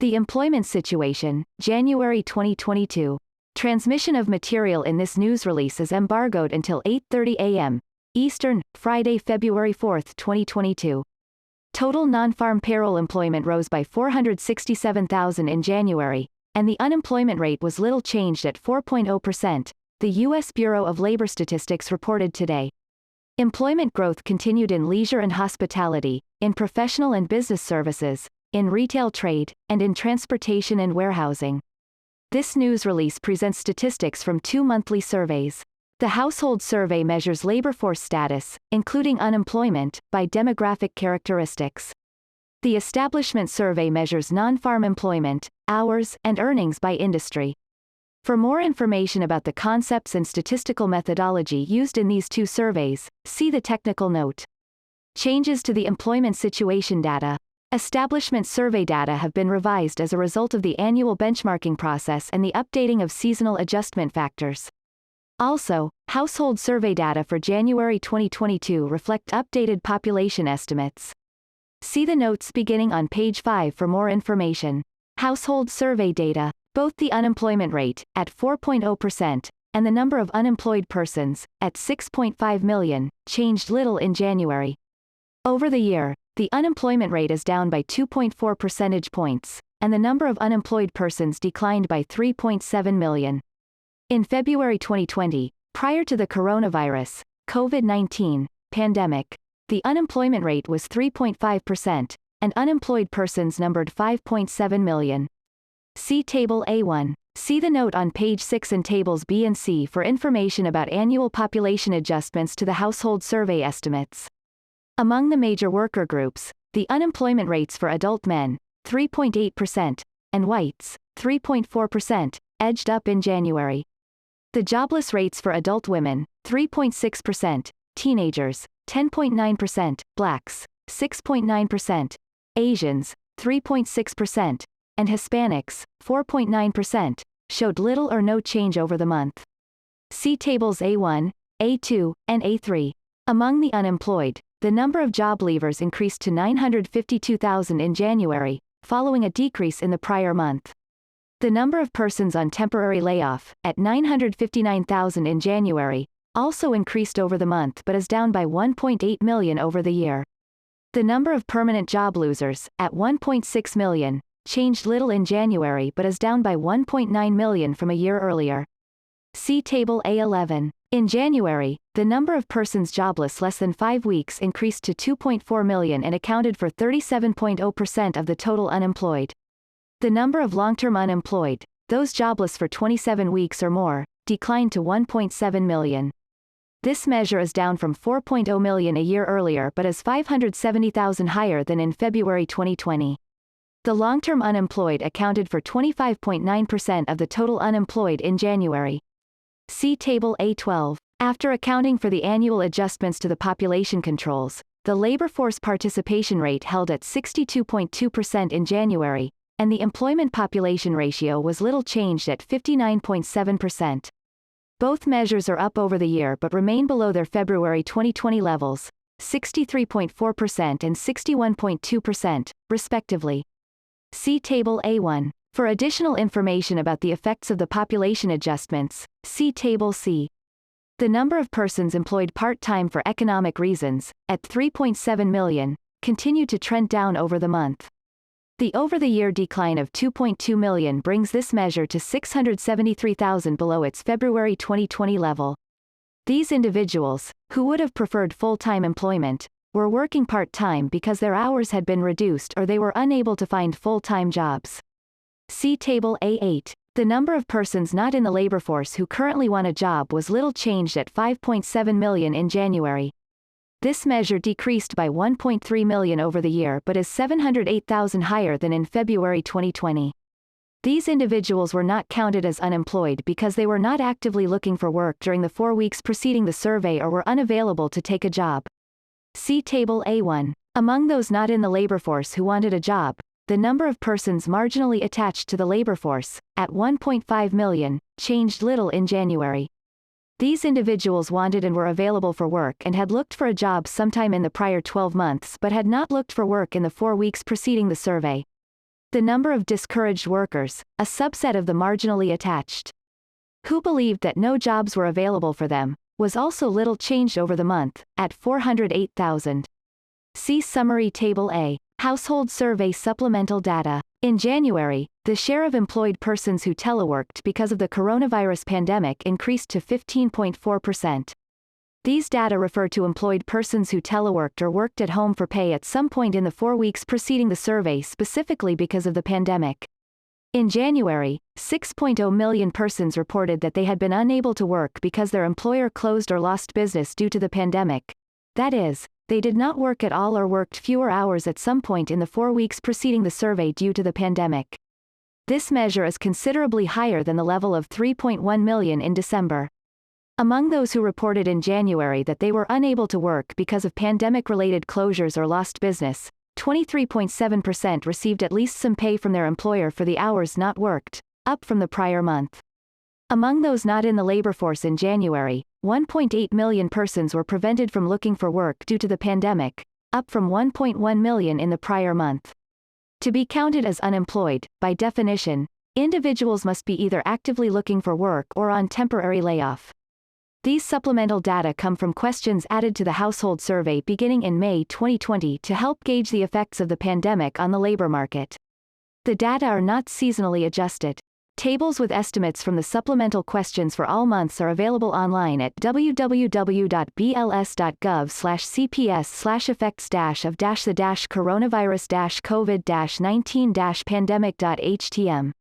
The employment situation, January 2022. Transmission of material in this news release is embargoed until 8:30 a.m. Eastern, Friday, February 4, 2022. Total non-farm payroll employment rose by 467,000 in January, and the unemployment rate was little changed at 4.0%, the U.S. Bureau of Labor Statistics reported today. Employment growth continued in leisure and hospitality, in professional and business services, in retail trade, and in transportation and warehousing. This news release presents statistics from 2 monthly surveys. The Household Survey measures labor force status, including unemployment, by demographic characteristics. The Establishment Survey measures non-farm employment, hours, and earnings by industry. For more information about the concepts and statistical methodology used in these 2 surveys, see the technical note. Changes to the employment situation data. Establishment survey data have been revised as a result of the annual benchmarking process and the updating of seasonal adjustment factors. Also, household survey data for January 2022 reflect updated population estimates. See the notes beginning on page 5 for more information. Household survey data. Both the unemployment rate, at 4.0%, and the number of unemployed persons, at 6.5 million, changed little in January. Over the year, the unemployment rate is down by 2.4 percentage points, and the number of unemployed persons declined by 3.7 million. In February 2020, prior to the coronavirus, COVID-19, pandemic, the unemployment rate was 3.5%, and unemployed persons numbered 5.7 million. See Table A1. See the note on page 6 and Tables B and C for information about annual population adjustments to the household survey estimates. Among the major worker groups, the unemployment rates for adult men, 3.8%, and whites, 3.4%, edged up in January. The jobless rates for adult women, 3.6%, teenagers, 10.9%, blacks, 6.9%, Asians, 3.6%, and Hispanics, 4.9%, showed little or no change over the month. See Tables A1, A2, and A3. Among the unemployed, the number of job leavers increased to 952,000 in January, following a decrease in the prior month. The number of persons on temporary layoff, at 959,000 in January, also increased over the month but is down by 1.8 million over the year. The number of permanent job losers, at 1.6 million, changed little in January but is down by 1.9 million from a year earlier. See Table A11. In January, the number of persons jobless less than 5 weeks increased to 2.4 million and accounted for 37.0% of the total unemployed. The number of long-term unemployed, those jobless for 27 weeks or more, declined to 1.7 million. This measure is down from 4.0 million a year earlier but is 570,000 higher than in February 2020. The long-term unemployed accounted for 25.9% of the total unemployed in January. See Table A12. After accounting for the annual adjustments to the population controls, the labor force participation rate held at 62.2% in January, and the employment population ratio was little changed at 59.7%. Both measures are up over the year but remain below their February 2020 levels, 63.4% and 61.2%, respectively. See Table A1. For additional information about the effects of the population adjustments, see Table C. The number of persons employed part-time for economic reasons, at 3.7 million, continued to trend down over the month. The over-the-year decline of 2.2 million brings this measure to 673,000 below its February 2020 level. These individuals, who would have preferred full-time employment, were working part-time because their hours had been reduced or they were unable to find full-time jobs. See Table A8. The number of persons not in the labor force who currently want a job was little changed at 5.7 million in January. This measure decreased by 1.3 million over the year but is 708,000 higher than in February 2020. These individuals were not counted as unemployed because they were not actively looking for work during the 4 weeks preceding the survey or were unavailable to take a job. See Table A1. Among those not in the labor force who wanted a job, the number of persons marginally attached to the labor force, at 1.5 million, changed little in January. These individuals wanted and were available for work and had looked for a job sometime in the prior 12 months but had not looked for work in the 4 weeks preceding the survey. The number of discouraged workers, a subset of the marginally attached, who believed that no jobs were available for them, was also little changed over the month, at 408,000. See Summary Table A. Household Survey Supplemental Data. In January, the share of employed persons who teleworked because of the coronavirus pandemic increased to 15.4%. These data refer to employed persons who teleworked or worked at home for pay at some point in the 4 weeks preceding the survey specifically because of the pandemic. In January, 6.0 million persons reported that they had been unable to work because their employer closed or lost business due to the pandemic. That is, they did not work at all or worked fewer hours at some point in the 4 weeks preceding the survey due to the pandemic. This measure is considerably higher than the level of 3.1 million in December. Among those who reported in January that they were unable to work because of pandemic-related closures or lost business, 23.7% received at least some pay from their employer for the hours not worked, up from the prior month. Among those not in the labor force in January, 1.8 million persons were prevented from looking for work due to the pandemic, up from 1.1 million in the prior month. To be counted as unemployed, by definition, individuals must be either actively looking for work or on temporary layoff. These supplemental data come from questions added to the household survey beginning in May 2020 to help gauge the effects of the pandemic on the labor market. The data are not seasonally adjusted. Tables with estimates from the supplemental questions for all months are available online at www.bls.gov/cps/effects-of-the-coronavirus-covid-19-pandemic.htm.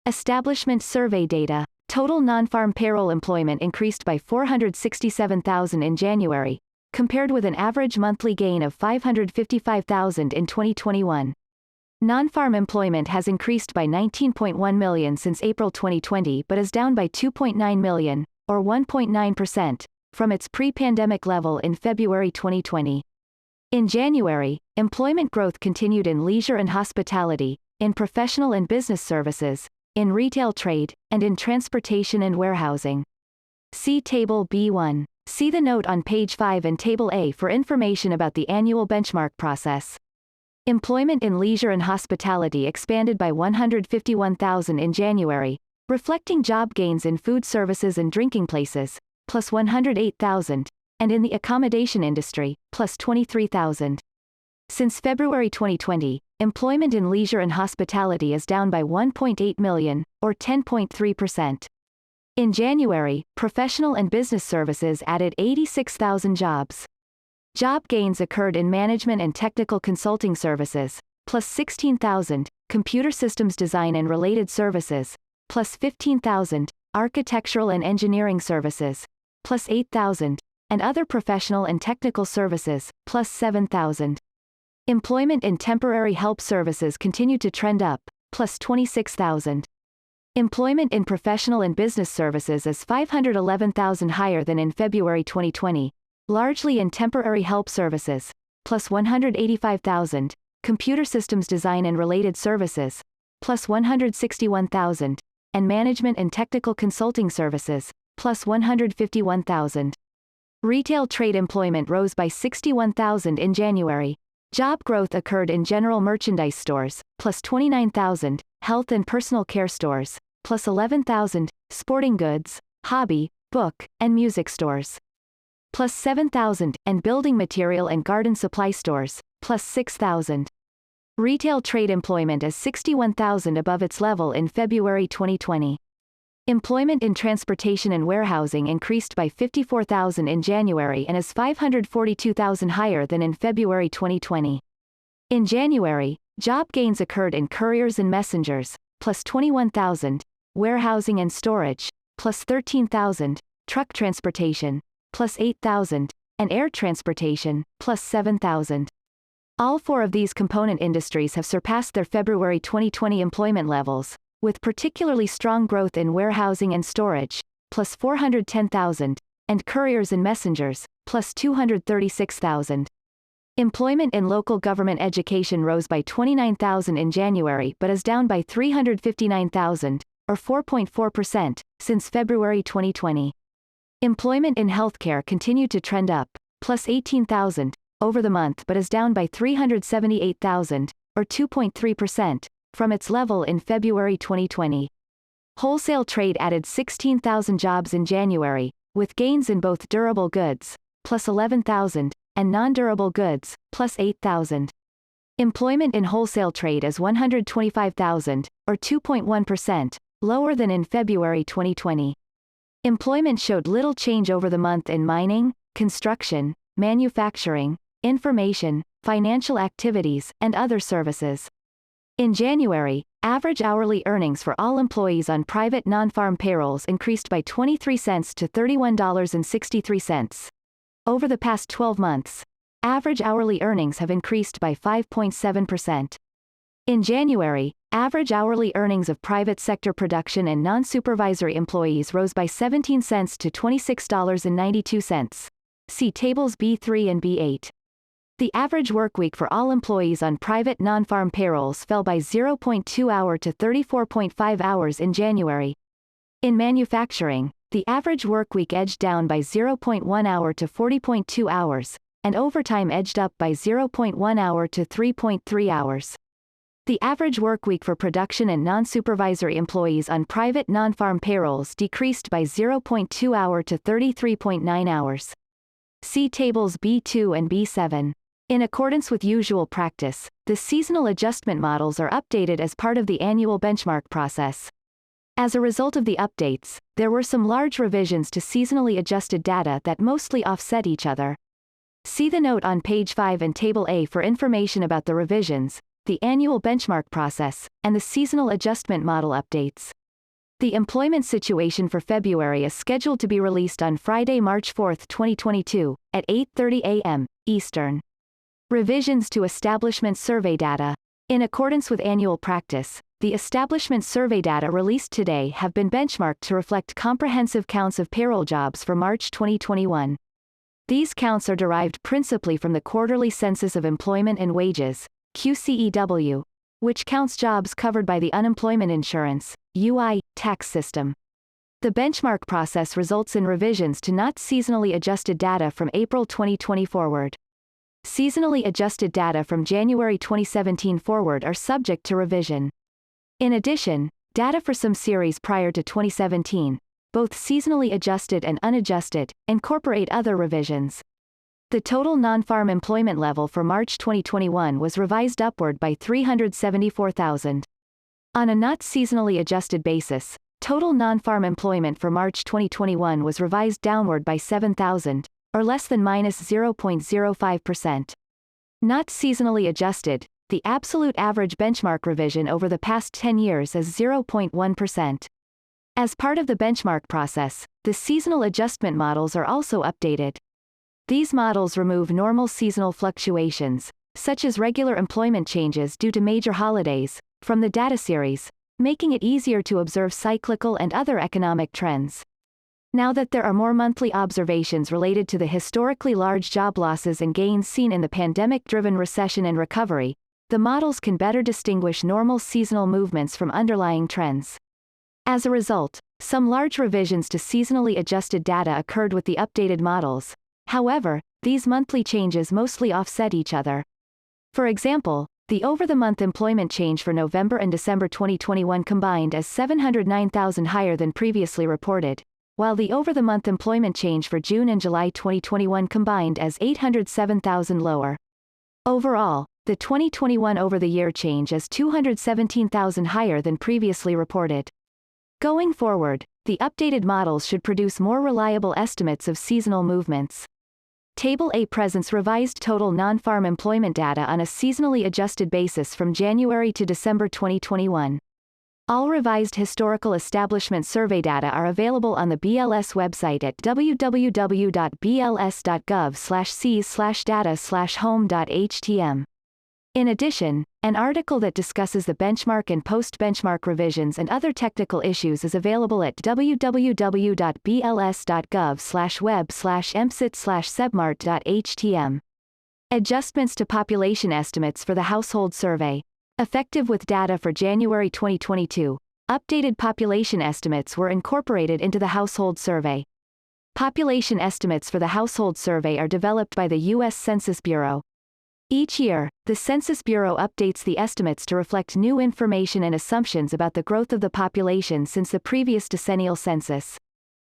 Establishment survey data. Total non-farm payroll employment increased by 467,000 in January, compared with an average monthly gain of 555,000 in 2021. Non-farm employment has increased by 19.1 million since April 2020 but is down by 2.9 million, or 1.9%, from its pre-pandemic level in February 2020. In January, employment growth continued in leisure and hospitality, in professional and business services, in retail trade, and in transportation and warehousing. See Table B1. See the note on page 5 and Table A for information about the annual benchmark process. Employment in leisure and hospitality expanded by 151,000 in January, reflecting job gains in food services and drinking places, plus 108,000, and in the accommodation industry, plus 23,000. Since February 2020, employment in leisure and hospitality is down by 1.8 million, or 10.3%. In January, professional and business services added 86,000 jobs. Job gains occurred in management and technical consulting services, plus 16,000, computer systems design and related services, plus 15,000, architectural and engineering services, plus 8,000, and other professional and technical services, plus 7,000. Employment in temporary help services continued to trend up, plus 26,000. Employment in professional and business services is 511,000 higher than in February 2020, largely in temporary help services, plus 185,000, computer systems design and related services, plus 161,000, and management and technical consulting services, plus 151,000. Retail trade employment rose by 61,000 in January. Job growth occurred in general merchandise stores, plus 29,000, health and personal care stores, plus 11,000, sporting goods, hobby, book, and music stores, plus 7,000, and building material and garden supply stores, plus 6,000. Retail trade employment is 61,000 above its level in February 2020. Employment in transportation and warehousing increased by 54,000 in January and is 542,000 higher than in February 2020. In January, job gains occurred in couriers and messengers, plus 21,000, warehousing and storage, plus 13,000, truck transportation, plus 8,000, and air transportation, plus 7,000. All four of these component industries have surpassed their February 2020 employment levels, with particularly strong growth in warehousing and storage, plus 410,000, and couriers and messengers, plus 236,000. Employment in local government education rose by 29,000 in January but is down by 359,000, or 4.4%, since February 2020. Employment in healthcare continued to trend up, plus 18,000, over the month but is down by 378,000, or 2.3%, from its level in February 2020. Wholesale trade added 16,000 jobs in January, with gains in both durable goods, plus 11,000, and non-durable goods, plus 8,000. Employment in wholesale trade is 125,000, or 2.1%, lower than in February 2020. Employment showed little change over the month in mining, construction, manufacturing, information, financial activities, and other services. In January, average hourly earnings for all employees on private non-farm payrolls increased by 23 cents to $31.63. Over the past 12 months, average hourly earnings have increased by 5.7%. In January, average hourly earnings of private sector production and non-supervisory employees rose by 17 cents to $26.92. See tables B3 and B8. The average workweek for all employees on private non-farm payrolls fell by 0.2 hours to 34.5 hours in January. In manufacturing, the average workweek edged down by 0.1 hour to 40.2 hours, and overtime edged up by 0.1 hour to 3.3 hours. The average workweek for production and non-supervisory employees on private non-farm payrolls decreased by 0.2 hour to 33.9 hours. See tables B2 and B7. In accordance with usual practice, the seasonal adjustment models are updated as part of the annual benchmark process. As a result of the updates, there were some large revisions to seasonally adjusted data that mostly offset each other. See the note on page 5 and Table A for information about the revisions, the annual benchmark process, and the seasonal adjustment model updates. The employment situation for February is scheduled to be released on Friday, March 4, 2022, at 8:30 a.m. Eastern. Revisions to establishment survey data. In accordance with annual practice, the establishment survey data released today have been benchmarked to reflect comprehensive counts of payroll jobs for March 2021. These counts are derived principally from the Quarterly Census of Employment and Wages, QCEW, which counts jobs covered by the unemployment insurance, UI, tax system. The benchmark process results in revisions to not seasonally adjusted data from April 2020 forward. Seasonally adjusted data from January 2017 forward are subject to revision. In addition, data for some series prior to 2017, both seasonally adjusted and unadjusted, incorporate other revisions. The total non-farm employment level for March 2021 was revised upward by 374,000. On a not seasonally adjusted basis, total non-farm employment for March 2021 was revised downward by 7,000, or less than -0.05%. Not seasonally adjusted, the absolute average benchmark revision over the past 10 years is 0.1%. As part of the benchmark process, the seasonal adjustment models are also updated. These models remove normal seasonal fluctuations, such as regular employment changes due to major holidays, from the data series, making it easier to observe cyclical and other economic trends. Now that there are more monthly observations related to the historically large job losses and gains seen in the pandemic-driven recession and recovery, the models can better distinguish normal seasonal movements from underlying trends. As a result, some large revisions to seasonally adjusted data occurred with the updated models. However, these monthly changes mostly offset each other. For example, the over-the-month employment change for November and December 2021 combined is 709,000 higher than previously reported, while the over-the-month employment change for June and July 2021 combined is 807,000 lower. Overall, the 2021 over-the-year change is 217,000 higher than previously reported. Going forward, the updated models should produce more reliable estimates of seasonal movements. Table A presents revised total non-farm employment data on a seasonally adjusted basis from January to December 2021. All revised historical establishment survey data are available on the BLS website at www.bls.gov/cs/data/home.htm. In addition, an article that discusses the benchmark and post-benchmark revisions and other technical issues is available at www.bls.gov/web/empsit/sebmart.htm. Adjustments to population estimates for the household survey. Effective with data for January 2022, updated population estimates were incorporated into the household survey. Population estimates for the household survey are developed by the U.S. Census Bureau. Each year, the Census Bureau updates the estimates to reflect new information and assumptions about the growth of the population since the previous decennial census.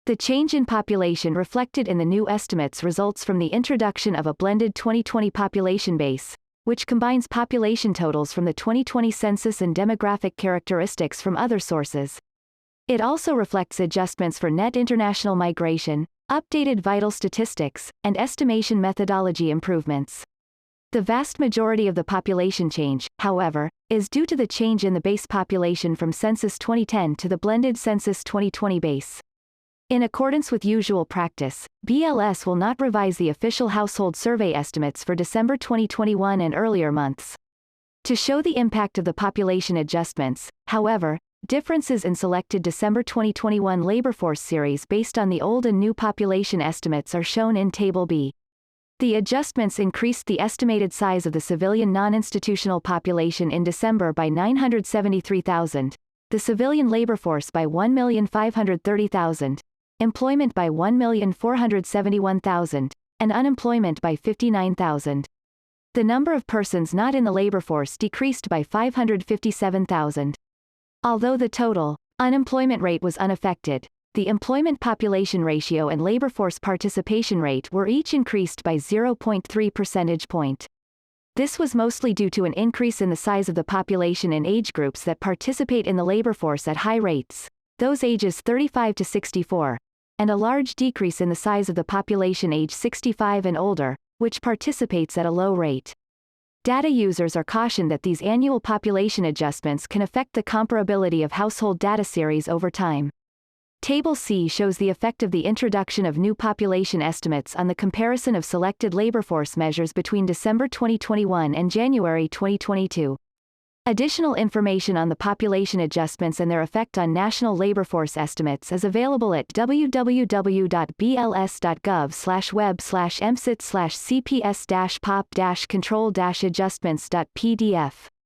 The change in population reflected in the new estimates results from the introduction of a blended 2020 population base, which combines population totals from the 2020 census and demographic characteristics from other sources. It also reflects adjustments for net international migration, updated vital statistics, and estimation methodology improvements. The vast majority of the population change, however, is due to the change in the base population from Census 2010 to the blended Census 2020 base. In accordance with usual practice, BLS will not revise the official household survey estimates for December 2021 and earlier months. To show the impact of the population adjustments, however, differences in selected December 2021 labor force series based on the old and new population estimates are shown in Table B. The adjustments increased the estimated size of the civilian non-institutional population in December by 973,000, the civilian labor force by 1,530,000, employment by 1,471,000, and unemployment by 59,000. The number of persons not in the labor force decreased by 557,000. Although the total unemployment rate was unaffected, the employment population ratio and labor force participation rate were each increased by 0.3 percentage point. This was mostly due to an increase in the size of the population in age groups that participate in the labor force at high rates, those ages 35 to 64, and a large decrease in the size of the population age 65 and older, which participates at a low rate. Data users are cautioned that these annual population adjustments can affect the comparability of household data series over time. Table C shows the effect of the introduction of new population estimates on the comparison of selected labor force measures between December 2021 and January 2022. Additional information on the population adjustments and their effect on national labor force estimates is available at www.bls.gov/web/msit/cps-pop-control-adjustments.pdf.